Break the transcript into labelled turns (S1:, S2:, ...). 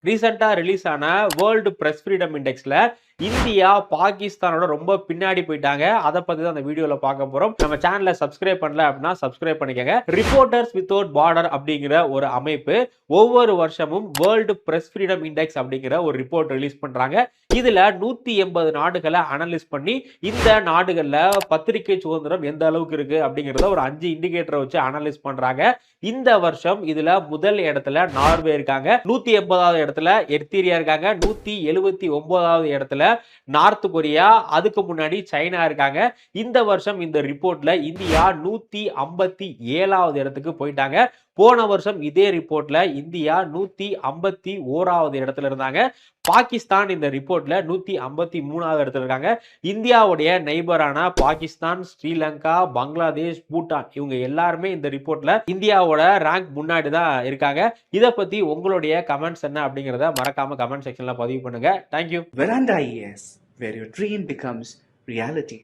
S1: ரீசெண்டா ரிலீஸ் ஆன world press freedom இண்டெக்ஸ்ல India பாகிஸ்தானோட ரொம்ப பின்னாடி போயிட்டாங்க. அதை பத்தி தான் அந்த வீடியோல பார்க்க போறோம். நம்ம சேனலை சப்ஸ்கிரைப் பண்ணல அப்படின்னா சப்ஸ்கிரைப் பண்ணிக்கங்க. ரிப்போர்ட்டர்ஸ் வித்தவுட் பார்டர் அப்படிங்கிற ஒரு அமைப்பு ஒவ்வொரு வருஷமும் வேர்ல்டு பிரஸ் ஃப்ரீடம் இண்டெக்ஸ் அப்படிங்கிற ஒரு ரிப்போர்ட் ரிலீஸ் பண்றாங்க. இதுல 180 நாடுகளை அனலைஸ் பண்ணி இந்த நாடுகள்ல பத்திரிகை சுதந்திரம் எந்த அளவுக்கு இருக்கு அப்படிங்கறத ஒரு 5 இண்டிகேட்டரை வச்சு அனலைஸ் பண்றாங்க. இந்த வருஷம் இதுல முதல் இடத்துல நார்வே இருக்காங்க, 180வது இடத்துல எர்த்ரியா இருக்காங்க, 179வது இடத்துல நார்த் கொரியா, அதுக்கு முன்னாடி சைனா இருக்காங்க. இந்த வருஷம் இந்த ரிப்போர்ட்ல இந்தியா 157வது இடத்துக்கு போயிட்டாங்க. போன வருஷம் இதே ரிப்போர்ட்ல இந்தியா 151வது இடத்துல இருந்தாங்க. பாகிஸ்தான் இந்த ரிப்போர்ட்ல 153வது இடத்துல இருக்காங்க. இந்தியாவுடைய நெய்பரான பாகிஸ்தான், ஸ்ரீலங்கா, பங்களாதேஷ், பூட்டான் இவங்க எல்லாருமே இந்த ரிப்போர்ட்ல இந்தியாவோட ரேங்க் முன்னாடி தான் இருக்காங்க. இத பத்தி உங்களுடைய கமெண்ட்ஸ் என்ன அப்படிங்கறத மறக்காம கமெண்ட் செக்ஷன்ல பதிவு பண்ணுங்க. Thank you.
S2: Veranda ES, where your dream becomes reality.